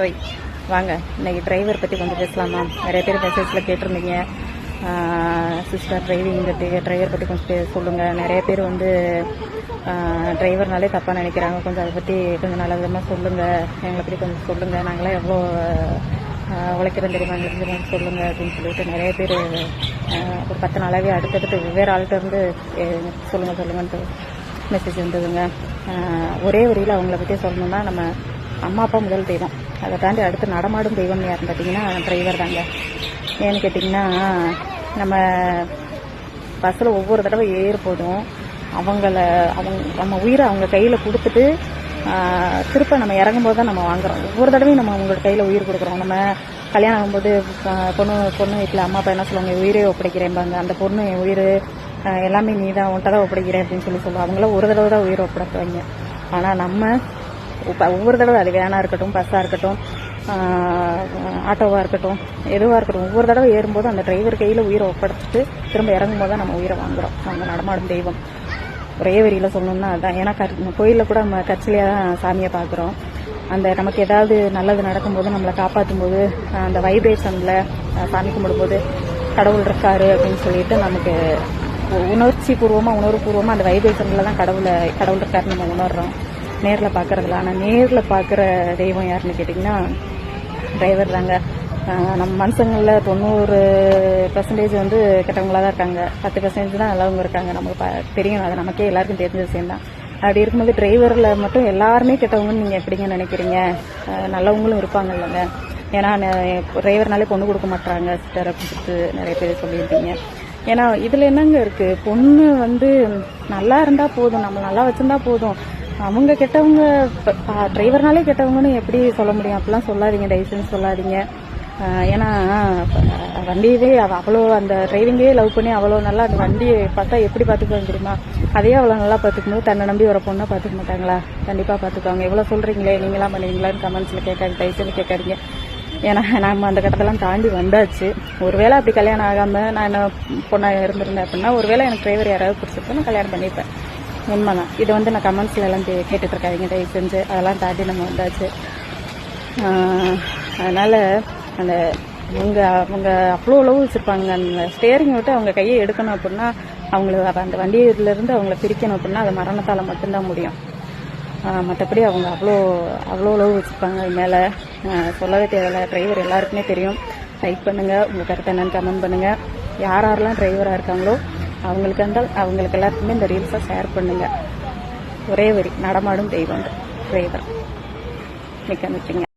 ஓய் வாங்க, இன்னைக்கு டிரைவர் பற்றி கொஞ்சம் பேசலாமா? நிறைய பேர் மெசேஜில் கேட்டிருந்தீங்க, சிஸ்டர் டிரைவர் பற்றி கொஞ்சம் சொல்லுங்கள். நிறைய பேர் வந்து டிரைவர்னாலே தப்பாக நினைக்கிறாங்க, கொஞ்சம் அதை பற்றி கொஞ்சம் நல்ல விதமாக சொல்லுங்கள், எங்களை பற்றி கொஞ்சம் சொல்லுங்கள், நாங்களாம் எவ்வளோ உழைக்கிறோம் தெரியுமா, எங்களுக்கு கொஞ்சம் சொல்லுங்கள் அப்படின்னு சொல்லிட்டு நிறைய பேர் ஒரு 10 நாளாகவே அடுத்தடுத்து வெவ்வேறு ஆள்கிட்ட இருந்து சொல்லுங்கன்ட்டு மெசேஜ் வந்ததுங்க. ஒரே வரியில் அவங்கள பற்றி சொல்லணும்னா, நம்ம அம்மா அப்பா முதல் தெய்வம், அதை தாண்டி அடுத்து நடமாடும் தெய்வம் யாருன்னு பார்த்தீங்கன்னா டிரைவர் தாங்க. ஏன்னு கேட்டிங்கன்னா, நம்ம பஸ்ஸில் ஒவ்வொரு தடவை போதும் நம்ம உயிரை அவங்க கையில் கொடுத்துட்டு திருப்ப நம்ம இறங்கும்போது தான் நம்ம வாங்குறோம். ஒவ்வொரு தடவையும் நம்ம அவங்களோட கையில் உயிர் கொடுக்குறோம். நம்ம கல்யாணம் ஆகும்போது பொண்ணு வீட்டில் அம்மா அப்பா என்ன சொல்லுவாங்க, உயிரே ஒப்படைக்கிறேன்பாங்க. அந்த பொண்ணு என் உயிர் எல்லாமே நீ தான், உன்ட்ட தான் ஒப்படைக்கிறேன் அப்படின்னு சொல்லுவாங்க. அவங்களாம் ஒரு தடவை தான் உயிரை ஒப்படைக்குவாங்க. ஆனால் நம்ம ஒவ்வொரு தடவை, அது வேனாக இருக்கட்டும், பஸ்ஸாக இருக்கட்டும், ஆட்டோவாக இருக்கட்டும், எதுவாக இருக்கட்டும், ஒவ்வொரு தடவை ஏறும்போது அந்த டிரைவர் கையில் உயிரை ஒப்படைச்சிட்டு திரும்ப இறங்கும்போது தான் நம்ம உயிரை வாங்குறோம். நம்ம நடமாடும் தெய்வம். ஒரே வரியில் சொல்லணும்னா அதுதான். ஏன்னா கோயிலில் கூட நம்ம கட்சியிலேயே தான் சாமியை பார்க்குறோம். அந்த நமக்கு ஏதாவது நல்லது நடக்கும்போது, நம்மளை காப்பாற்றும் போது, அந்த வைப்ரேஷனில் சாமி கும்பிடும்போது கடவுள் இருக்காரு அப்படின்னு சொல்லிட்டு நமக்கு உணர்வுபூர்வமாக அந்த வைப்ரேஷனில் தான் கடவுள் இருக்காருன்னு நம்ம உணர்றோம், நேரில் பார்க்குறதுல. ஆனால் நேரில் பார்க்குற தெய்வம் யாருன்னு கேட்டிங்கன்னா டிரைவர் தாங்க. நம்ம மனுஷங்களில் 90% வந்து கெட்டவங்களாக தான் இருக்காங்க, 10% தான் நல்லவங்க இருக்காங்க. நமக்கு தெரியும், அது நமக்கே எல்லாருக்கும் தெரிஞ்ச விஷயம் தான். அப்படி இருக்கும்போது டிரைவரில் மட்டும் எல்லாருமே கெட்டவங்கன்னு நீங்கள் எப்படிங்க நினைக்கிறீங்க? நல்லவங்களும் இருப்பாங்க இல்லைங்க. ஏன்னா டிரைவர்னாலே பொண்ணு கொடுக்க மாட்டாங்க சிஸ்டர் அப்படின்னு சொல்லிட்டு நிறைய பேர் சொல்லியிருக்கீங்க. ஏன்னா இதில் என்னங்க இருக்குது, பொண்ணு வந்து நல்லா இருந்தால் போதும், நம்ம நல்லா வச்சுருந்தா போதும், அவங்க கெட்டவங்க டிரைவர்னாலே கெட்டவங்கன்னு எப்படி சொல்ல முடியும்? அப்படிலாம் சொல்லாதீங்க, தயவுசெய்து சொல்லாதீங்க. ஏன்னா வண்டியவே அவ்வளோ அந்த டிரைவிங்கே லவ் பண்ணி அவ்வளோ நல்லா அந்த வண்டியை பார்த்தா எப்படி பார்த்துக்குவாங்க தெரியுமா? அதே அவ்வளோ நல்லா பார்த்துக்கும்போது தன்னை நம்பி வர பொண்ணை பார்த்துக்க மாட்டாங்களா? கண்டிப்பாக பார்த்துக்குவாங்க. எவ்வளோ சொல்கிறீங்களே, நீங்களாம் பண்ணுவீங்களான்னு கமெண்ட்ஸில் கேட்காது, தயவுசெய்து கேட்காதீங்க. ஏன்னா நம்ம அந்த கட்டத்தெல்லாம் தாண்டி வந்தாச்சு. ஒருவேளை அப்படி கல்யாணம் ஆகாமல் நான் என்ன பொண்ணாக இருந்திருந்தேன் அப்படின்னா, ஒருவேளை எனக்கு டிரைவர் யாராவது பிடிச்சிருப்பேன், நான் கல்யாணம் பண்ணிப்பேன். உண்மைதான். இதை வந்து நான் கமெண்ட்ஸில் எல்லாம் கேட்டுட்டு இருக்காதிங்க, தயவு செஞ்சு. அதெல்லாம் தாண்டி நம்ம வந்தாச்சு. அதனால் அவங்க அவ்வளோ அளவு வச்சுருப்பாங்க. அந்த ஸ்டேரிங் விட்டு அவங்க கையை எடுக்கணும் அப்படின்னா, அவங்களுக்கு அந்த வண்டியிலேருந்து அவங்கள பிரிக்கணும் அப்படின்னா அது மரணத்தால் மட்டும்தான் முடியும். மற்றபடி அவங்க அவ்வளோ அளவு வச்சுருப்பாங்க. அது மேலே சொல்லவே தேவையில்லை. டிரைவர் எல்லாருக்குமே தெரியும். லைக் பண்ணுங்கள், உங்கள் கருத்தை என்னன்னு கமெண்ட் பண்ணுங்கள். யாரெல்லாம் டிரைவராக இருக்காங்களோ அவங்களுக்கு எல்லாருக்குமே இந்த ரீல்ஸை ஷேர் பண்ணுங்கள். ஒரே வரி, நடமாடும் தெய்வம் டிரைவர். மிக்க மிக்கங்க.